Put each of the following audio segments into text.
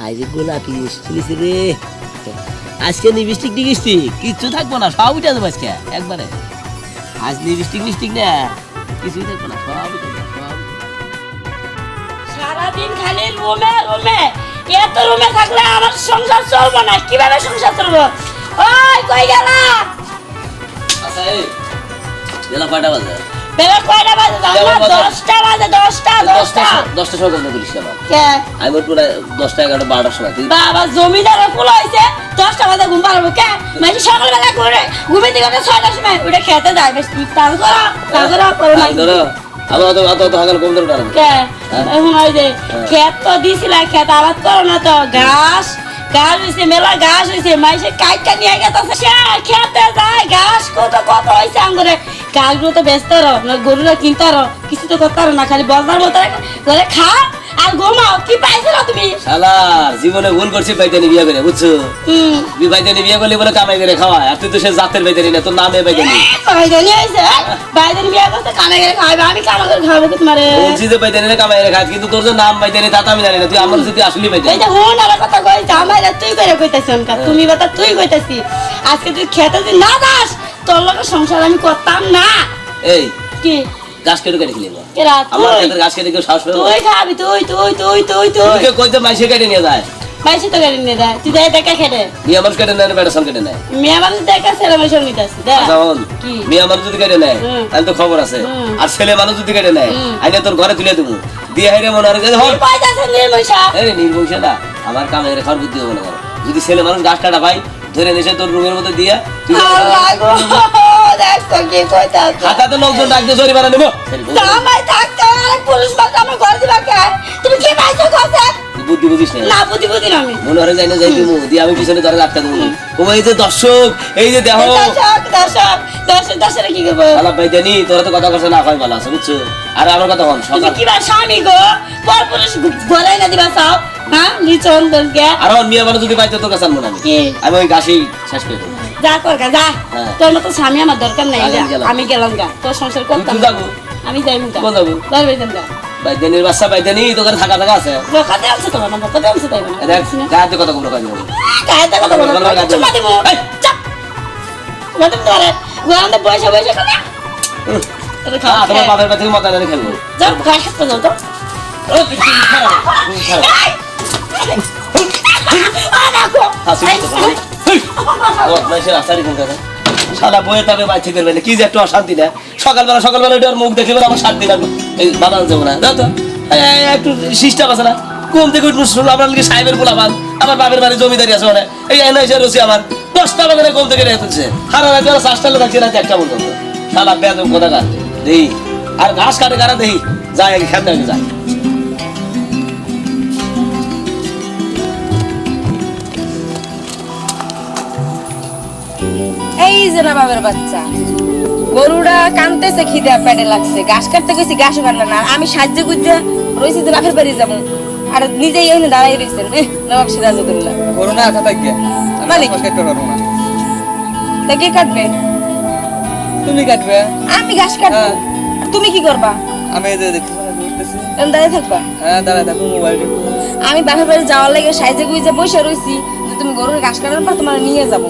আজ গোলাপি মিষ্টি রে, আজকে লিপস্টিক টিকস্টিক কিচ্ছু থাকবো না, সব উঠে যাবো আজকে একবারে। আজ লিপস্টিক মিস্টিক না কিছুই থাকবো না, সব উঠে যাবো, সব। সারাদিন খালি রুমে রুমে, এত রুমে থাকলে আমার সংসার চলবো না। কিভাবে সংসার চলবো? ওই কই গেলা? আচ্ছা এই বেলা কয়টা বাজে? বেলা কয়টা বাজে? 10টা বাজে। 10টার সময় কথা বলিস না। কে? আমি বলবো 10টা 11টা 12টার সময় তুই বাবা জমিদারের ফুল হইছে, 10টা বাজে ঘুম পারবো কে? মানে সকালবেলা করে ঘুমে দিকে 6টার সময় উঠে খেতে যায়, বেশ তার করে না ধরো আবার অত হাগাল কম ধরে উঠানো কে? এখন ওই যে ক্ষেত তো দিছিলা, ক্ষেত আবাদ করো না তো, ঘাস হয়েছে, মেলা ঘাস হয়েছে, মাইসে কাইটটা নিয়ে গেছে, খেতে যায় ঘাস কত হয়েছে আঙ্গুরে। ঘাসগুলো তো ব্যস্ত রো না, গরুরা কিনতে রো, কিছু তো করতে না, খালি বলবার মতো করে খাও আর ঘুমাও। কি পাইছিল তুমি? শালার জীবনে ভুল করছি বাইদানি বিয়ে করে, বুঝছো? বাইদানি বিয়ে করলে বলে কামাই করে খাওয়া, আর তুই তো সে জাতের বাইদানি না, তোর নামে বাইদানি। বাইদানি হয়েছে, বাইদানি বিয়ে করতে কামাই করে খাওয়াবে, আমি কামাই করে খাওয়াবো কি তোমারে? বলছি যে বাইদানি না কামাই করে খাস, কিন্তু তোর যে নাম বাইদানি তা তো আমি জানি না, তুই আমার যদি আসলি বাইদানি। এই যে হুন আর কথা কইছ, আমার তুই করে কইতাছ অনকা, তুমি কথা তুই কইতাছি। আজকে তুই খেতে যদি না যাস, তোর লগে সংসার আমি করতাম না। এই কি গাছ কেটে কেটে খেলি কেরা? আমার ক্ষেতের গাছ কেটে কেউ সাহস পাবে? তুই খাবি, তুই তুই কইতে মাইসে কেটে নিয়ে যায়, মাইসে তো গাড়ি নিয়ে দেয়, তুই দেয় দেখা খেটে মেয়ে মানুষ কেটে নেয় না বেটা সাল কেটে নেয়? মেয়ে মানুষ দেখা ছেলে মানুষ নিতেছি যেমন মেয়ে মানুষ যদি কেটে নেয় তাহলে তো খবর আছে, আর ছেলে মানুষ যদি কেটে নেয় আইনে তোর ঘরে তুলে দেবো দিয়ে হাইরে মনে হয় নির্বংশ না, আমার কামে খাওয়ার বুদ্ধি হবে না। যদি ছেলে মানুষ গাছ কাটা পাই ধরে নিসে তোর রুমের মধ্যে দিয়ে তুই হাতাতে লোকজন ডাক দিয়ে জরিমানা নেবো। বুদ্ধি বুঝিস না, মনে হয় যাই না যাই দিব দিয়ে আমি পিছনে ধরে আটকা দেবো। এই যে দর্শক, এই যে দেখো কি করবো? আলাপ ভাই জানি তোরা তো কথা কথা না হয় ভালো আছে, বুঝছো? আর আমার কথা হন সকাল কিবা স্বামী গো পর পুরুষ গলাই না দিবা চাও, হ্যাঁ লিচন দলকে আর মেয়ে মানুষ যদি পাইতো তোর কাছে আনবো না আমি ওই গাছেই শেষ করে দেবো। যা কর গা যা, তোর মতো স্বামী আমার দরকার নাই, আমি গেলাম গা, তোর সংসার করতাম যাবো, আমি যাইবো গা, কোন যাবো? গা বাইদানির বাচ্চা বাইদানি তোর কাছে থাকা আছে, লোকাতে আছে তোমার নাম, লোকাতে আছে তাই না? দেখ গায়ে কথা কোনো কাজ হবে, গায়ে কথা বলো না, চুমা দেবো, চাপ মত ধরে গোয়ান্দে পয়সা কথা তোমার বাপের বাড়ি থেকে মজা করে খেলবো, যাও গায়ে হাত দাও তো। সাদা বইয়ে তবে বাচ্চা করবে না, কি যে একটু অশান্তি না। সকালবেলা ওটার মুখ দেখে আমার শান্তি লাগলো, এই বানানো যাবো না তো একটু সিস্টেম আছে না। ঘুম থেকে উঠবো আপনার সাহেবের পোলা পান, আমার বাপের বাড়ি জমিদারি আছে মানে এই এনে এসে রয়েছে আমার 10টা বাগানে ঘুম থেকে রেখে তুলছে, সারা রাত 5টা থাকছে রাতে 1টা পর্যন্ত। সারা বেদম কোথা কাট দেই আর ঘাস কাটে কারা দেই যায় খেতে যায়। এই যে না বাবার বাচ্চা গরুটা কানতেছে, খিদে পেটে লাগছে, ঘাস কাটতে গেছি ঘাসও কাটলো না, আমি সাহায্য গুজে রয়েছি যে বাপের বাড়ি যাবো আর নিজেই এখানে দাঁড়াই রয়েছেন। নবাব সিরাজউদ্দৌলা গরু না একা থাকি মালিক কাটতে পারবো না, তা কে কাটবে? তুমি কাটবে। আমি ঘাস কাটবো, আর তুমি কি করবা? আমি এই যে দেখতেছি তুমি দাঁড়িয়ে থাকবা? হ্যাঁ দাঁড়ায় থাকো, মোবাইল টিপো। আমি বাপের বাড়ি যাওয়ার লাগে সাহায্য গুজে বসে রয়েছি যে তুমি গরুর ঘাস কাটার পর তোমার নিয়ে যাবো,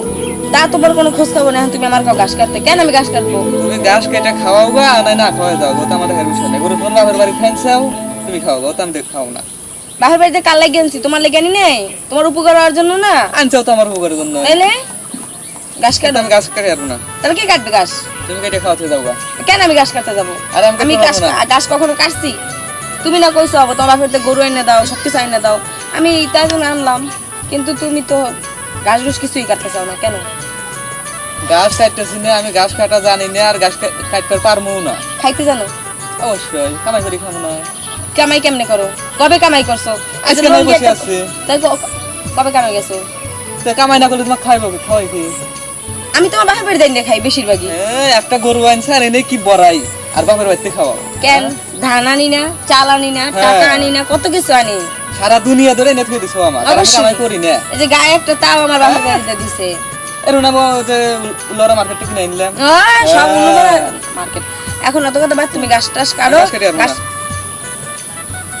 তা তোমার কোনো খোঁজ খবর নেই। তুমি আমার কাউ ঘাস কাটতে, কেন আমি ঘাস কাটবো? তুমি ঘাস কেটে খাওয়াও গা না খাওয়া যাও, তো আমাদের হের বিষয় নেই। গরু তোমার বাপের বাড়ি ফেন্সাও তুমি খাও গো, তো আমি খাও না। বাপের বাড়িতে কার লাগে আনছি? তোমার লেগে আনি নেই, তোমার উপকার হওয়ার জন্য না আনছাও তো আমার উপকারের জন্য। এলে ঘাস কাটবো, আমি ঘাস কাটে যাবো না, তাহলে কে কাটবে ঘাস? তুমি কেটে খাওয়াতে যাও গা। কেন আমি ঘাস কাটতে যাবো? আর আমি আমি কাটতে পারবো না। ঘাস কখনো কাটছি? তুমি না কইছো তোমার বাপের বাড়িতে গরু এনে দাও, সবকিছু এনে দাও, আমি তাই জন্য আনলাম, কিন্তু তুমি তো ঘাস ঘুষ কিছুই কাটতে চাও না কেন? ঘাস কাটতেছি না, আমি ঘাস কাটা জানি না, আর ঘাস কাটতে পারবো না। খাইতে জানো? অবশ্যই কামাই করি খাবো না। কামাই কেমনে করো? কবে কামাই করছো? আজকে আমি বসে আছি। তাই কবে কামাই গেছো? তো কামাই না করলে তোমাকে খাইবো কি? খাওয়াই কি? আমি তোমার বাপের বাড়ি দেন খাই বেশিরভাগই। একটা গরু আনছে আর এনে কি বড়াই আর বাপের বাড়িতে খাওয়াও কেন? ধান আনি না, চাল আনি না, টাকা আনি না, কত কিছু আনি, সারা দুনিয়া ধরে এনে থুয়ে দিছো আমার, আর আমি কামাই করি না। এই যে গায়ে একটা তাও আমার বাপের বাড়িতে দিছে। এর না যে লরা মার্কেট থেকে নিলাম সব মার্কেট। এখন অত কথা বাদ, তুমি গাছ টাছ কাটো।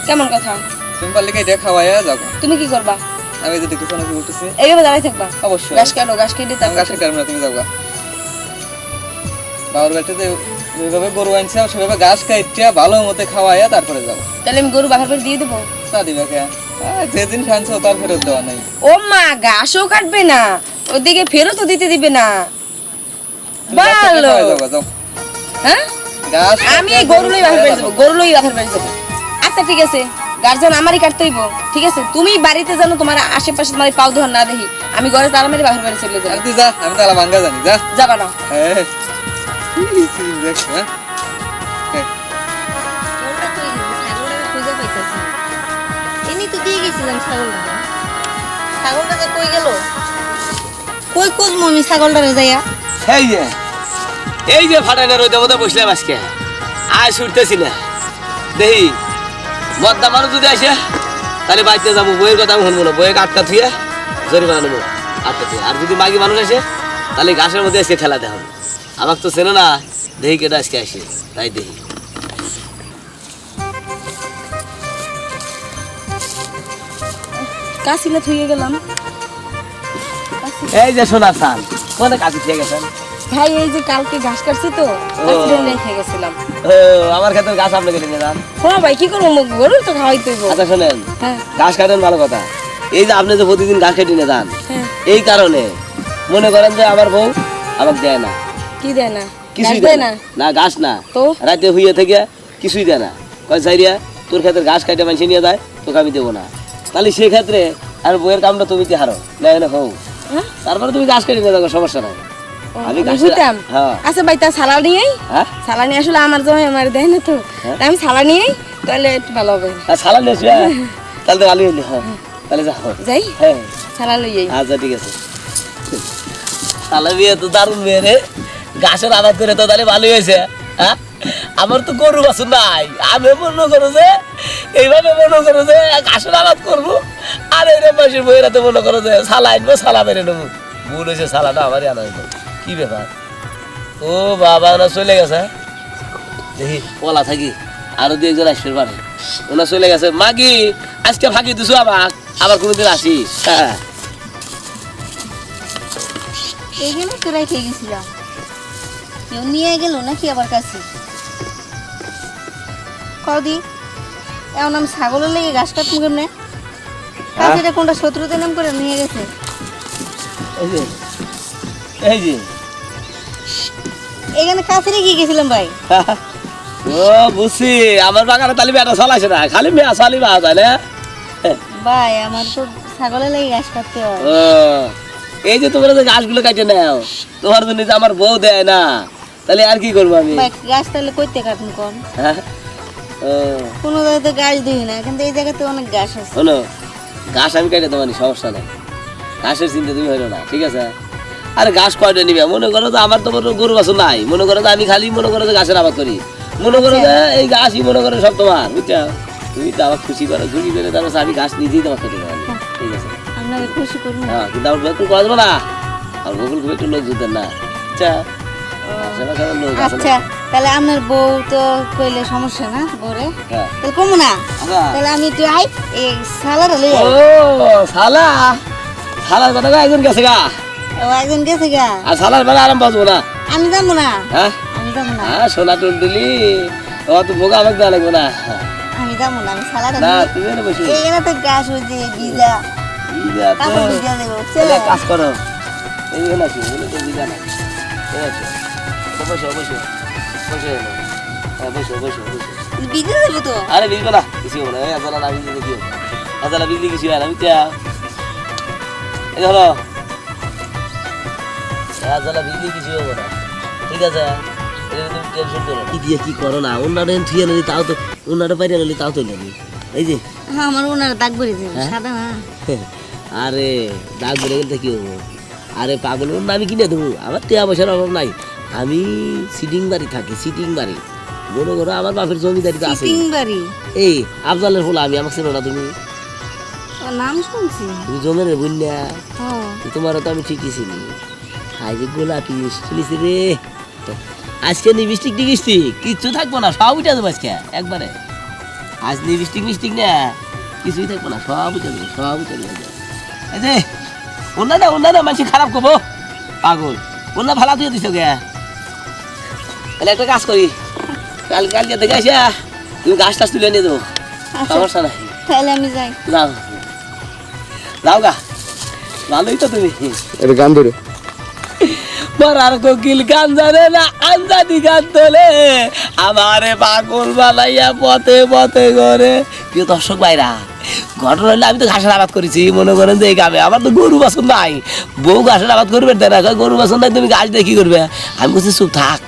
কেমন কথা? তুমি পারলে কেটে খাওয়াইয়া যাবো। তুমি কি করবা? আমি যদি কিছু না করতেছি এইভাবে দাঁড়াই থাকবা অবশ্যই ঘাস কেটে আমি তারপর গাছের কারণে তুমি যাবো বাবার বাড়িতে যেভাবে গরু আনছে সেভাবে ঘাস কাইটিয়া ভালো মতো খাওয়াইয়া তারপরে যাবো তাহলে আমি গরু বাঘের বাড়ি দিয়ে দেবো তা দিবা কে যে জিনিস আনছো তার ফেরত দেওয়া নেই ও মা ঘাসও কাটবে না ওদিকে ফেরতও দিতে দিবে না ভালো যাও হ্যাঁ ঘাস আমি এই গরু লই বাঘের বাড়ি যাবো গরু লই বাঘের বাড়ি যাবো আচ্ছা ঠিক আছে গার্জেন আমারই কাটতে হইব ঠিক আছে তুমি বাড়িতে জানো তোমার আশেপাশে তোমার পাও ধর না দেখি আমি ঘরে তালা মেরে বাঘের বাড়ি চলে যাবো তুই যা আমি তালা ভাঙ্গা জানি যা যাবা না হ্যাঁ দেখ হ্যাঁ এমনি তো দিয়ে গেছিলাম ছাগলটা ছাগলটাকে কই গেল কই খুঁজবো আমি ছাগলটারে যাইয়া এই যে ফাটাইনা রোদের মধ্যে বসলাম আজকে আয় ছুটতেছি না দেখি মদ্দা মানুষ যদি আসে তাহলে বাড়িতে যাবো বইয়ের কথা আমি শুনবো না বইয়ের আটকা থুয়ে জরিমানা নেবো আটকা থুয়ে আর যদি মাগি মানুষ আসে তাহলে ঘাসের মধ্যে আজকে খেলা দেখাবো আমাকে তো চেনে না দেখি কেটা আজকে আসে তাই দেখি কাশিলা থুয়ে গেলাম এই যে সোনার সান কোনে কাছে খেয়ে গেছেন ভাই এই যে কালকে ঘাস কাটছি তো রেখে গেছিলাম ও আমার ক্ষেত্রে ঘাস আপনাকে নিয়ে যান শোনো ভাই কি করবো গরুর তো খাওয়াইতে হইব আচ্ছা শোনেন হ্যাঁ ঘাস কাটেন ভালো কথা এই যে আপনি যে প্রতিদিন ঘাস কেটে নিয়ে যান হ্যাঁ এই কারণে মনে করেন যে আমার বউ আমাকে দেয় না কি দেয় না কিছুই ঘাস দেয় দেয় না না না ঘাস না তো? রাতে হইয়ে থেকে কিছুই দেয় না কয় সাইরিয়া তোর ক্ষেত্রে ঘাস কাটে মানুষ নিয়ে যায় তোকে আমি দেবো না তাহলে সেই ক্ষেত্রে আর বইয়ের কামটা তুমি কি হারো না না হোক হ্যাঁ? তারপরে তুমি ঘাস কেটে নিয়ে যাবো সমস্যা নাই ও, আমি আমি ঘাসে- বুঝতাম হ্যাঁ আচ্ছা ভাই তা সালা নিয়েই হ্যাঁ সালা নিয়ে আসলে আমার জন্য আমার দেয় না তো হ্যাঁ? তা আমি সালা নিয়েই তাহলে একটু ভালো হবে আর সালাম নিয়েছি তাহলে তো ভালো হইলি হ্যাঁ তাহলে যাও যাই হ্যাঁ সালা লইয়াই আচ্ছা ঠিক আছে তাহলে বিয়ে তো দারুণ মেয়ে রে ঘাসের আবাদ করে তো তাহলে ভালোই হয়েছে হ্যাঁ আমার তো গরু বাছুর নাই আমি মনে করো যে এইভাবে মনে করো যে ঘাসের আবাদ করবো আর এই মাসের বইয়েরা তো মনে করো যে সালা আনবো সালা মেরে নেবো ভুল হয়েছে সালাটা আমারই আনা হইলো কি ব্যাপার ও বাবা ওনা চলে গেছে দেখি পলা থাকি আরো দু একজন আসবে পারে ওনা চলে গেছে মাগি আজকে ফাঁকি দিছো আমাক আবার কোনোদিন আসি হ্যাঁ এইখানে তো রেখে গেছিলাম কেউ নিয়ে গেল নাকি আবার কাছে কদি এমন আমি ছাগলের লেগে ঘাস কাটবো কেমনে কাছে কোনটা শত্রুতে নাম করে নিয়ে গেছে এই যে এই যে এখানে কাছে রেখে গেছিলাম ভাই ও বুঝছি আমার বাগানে তালি বেটা চালাইছে না খালি মেয়া চালি পাওয়া যায় না ভাই আমার তো ছাগলের লেগে ঘাস কাটতে হয় ও এই যে তোমরা যে গাছগুলো কাটে নাও তোমার জন্য যে আমার বউ দেয় না তাহলে আর কি করবো আমি ভাই গাছ তাহলে কইতে কাটুন কম হ্যাঁ? ও কোনো জায়গাতে গাছ দিই না কিন্তু এই জায়গাতে অনেক গাছ আছে শোনো ঘাস আমি কাটে তোমার সমস্যা নাই ঘাসের চিন্তা তুমি হইলো না ঠিক আছে আরে ঘাস কয়টা নিবে মনে করো যে আমার তো কোনো গরু বাছুর নাই মনে করো যে আমি খালি মনে করো যে ঘাসের আবাদ করি মনে করো যে এই ঘাসই মনে করো সব তোমার বুঝছো তুমি তো আমার খুশি করে তারপর আমি ঘাস নিজেই তোমার কেটে দেবো ঠিক আছে আপনাকে খুশি করুন হ্যাঁ কিন্তু আমার বকুল করা যাবে না আমার বকুল খুব একটু লোক জুতেন না আচ্ছা আশেপাশে আমার লোক আছে না আচ্ছা তাহলে আপনার বউ তো কইলে সমস্যা না বউরে হ্যাঁ তাহলে কমু না আচ্ছা তাহলে আমি একটু আই এই সালাটা লই ও শালা শালার কথা একজন গেছে গা ও একজন গেছে গা আর শালার বেলা আরাম বাজবো না আমি যাবো না হ্যাঁ আমি যাবো না হ্যাঁ সোনা টুলটুলি ও তো বোকা আমাকে দেওয়া লাগবে না আমি যাবো না আমি সালাটা না লই তুমি এনে বসে এইখানে তো গাছ হয়েছে ভিজা কাপড় ভিজা দেবো তাহলে কাজ করো এইখানে আছি বলে তো দিদা না ঠিক আছে তো বসো বসো বসে এলো হ্যাঁ বসো বসো বসো ভিজা দেবো তো আরে বিজবে না কিছু হবে না এতলা না বিজলে কি হবে এতলা বিজলি কিছু হয় না বুঝতে এই ধরো এতলা বিজলি কিছু হবে না ঠিক আছে এটা তুমি টেনশন করো না। কি দিয়ে কি করো না অন্যটা থুয়ে নিলি তাও তো অন্যটা বাইরে নিলি তাও তো নিলি এই যে হ্যাঁ আমার ওনার দাগ বেড়ে দেবো হ্যাঁ? সাদা না আরে দাগ বেড়ে গেলে কি হবো আরে পাগল ওর আমি কিনে দেবো আমার টাকা পয়সার অভাব নাই আমি সিটিং বাড়ি থাকি সিটিং বাড়ি মনে করো আমার বাপের জমিদারি তো আছে তিন বাড়ি এই আফজালের ফলে আমি আমাকে চেনো না তুমি ও নাম শুনছি তুমি জমের বুঝলা হ্যাঁ তোমারও তো আমি ঠিকই চিনি আজ গোলাপি চলিছি রে আজকে লিপস্টিক টিকস্টিক কিচ্ছু থাকবো না সব উঠে দেবো আজকে একবারে আজ লিপস্টিক মিস্টিক না কিছুই থাকবো না সব উঠে দেবো সব উঠে দেবো এই যে অন্য না মানুষ খারাপ করবো পাগল অন্য ভালো দিয়ে দিছ গে তাহলে একটা কাজ করি কালকে দেখে আসা তুমি গাছ টাছ তুলে নিয়ে দেবো সমস্যা নাই তাহলে আমি যাই। যাও যাও গা ভালোই তো তুমি এটা গান ধরো মরার কোকিল গান জানে না আঞ্জাদি গান তোলে আমারে পাগল বানাইয়া পথে পথে করে প্রিয় দর্শক ভাইরা ঘটনা হলে আমি তো ঘাসের আবাদ করেছি মনে করেন যে এই গ্রামে আমার তো গরু বাছুর নাই বউ ঘাসের আবাদ করবে না গরু বাছুর নাই তুমি ঘাস দিয়ে কি করবে আমি বলছি চুপ থাক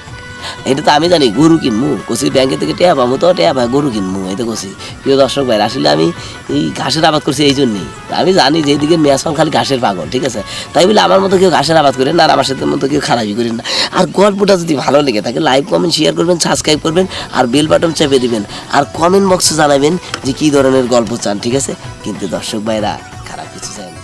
এটা তো আমি জানি গরু কিনবো কষি ব্যাংকে থেকে টেয়া পাবো তো টেয়া পাই গরু কিনবো এই তো কষি প্রিয় দর্শক ভাই আসলে আমি এই ঘাসের আবাদ করছি এই জন্যই আমি জানি যে এইদিকে মেয়াসন খালি ঘাসের পাগল ঠিক আছে তাই বলে আমার মতো কেউ ঘাসের আবাদ করেন না আর আমার সাথে মতো কেউ খারাপই করেন না আর গল্পটা যদি ভালো লেগে থাকে লাইক কমেন্ট শেয়ার করবেন সাবস্ক্রাইব করবেন আর বেল বাটন চেপে দিবেন আর কমেন্ট বক্সে জানাবেন যে কী ধরনের গল্প চান ঠিক আছে কিন্তু দর্শক ভাইরা খারাপ কিছু চাই না।